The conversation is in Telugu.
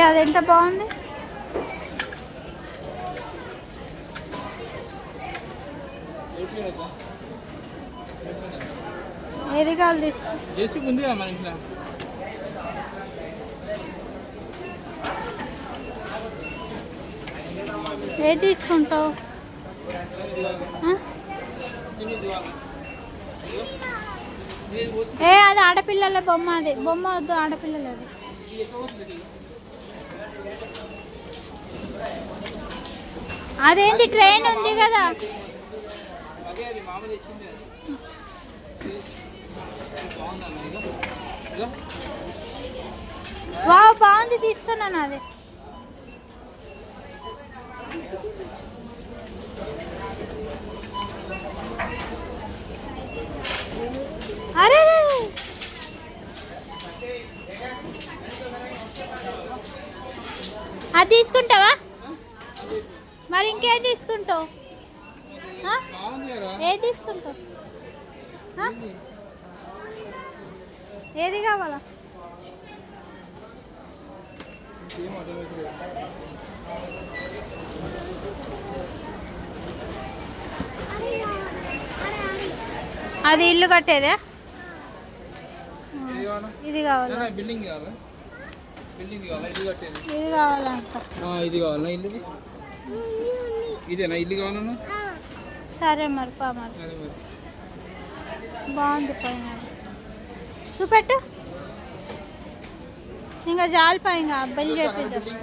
అది ఎంత బాగుంది. ఏది కావాలి తీసుకో. ఏది తీసుకుంటావు? అది ఆడపిల్లల బొమ్మ. అది బొమ్మ వద్దు, ఆడపిల్లలది. అదేంటి ట్రైన్ ఉంది కదా. వావ్ బాగుంది, తీసుకున్నాను. అది అరే అది తీసుకుంటావా? మరి ఇంకేం తీసుకుంటావు? ఏది తీసుకుంటావు? ఏది కావాలా? అది ఇల్లు కట్టేదే. ఇది కావాలా? ఇది కావాలంట. ఇది కావాలా? ఇల్లుది ఇదేనా? ఇల్లు కావాలన్నా సరే మరి పా. మరి బాగుంది పైన చూపెట్టు. ఇంకా జాలిపా, ఇంకా బెల్లి చెప్పిద్దాం.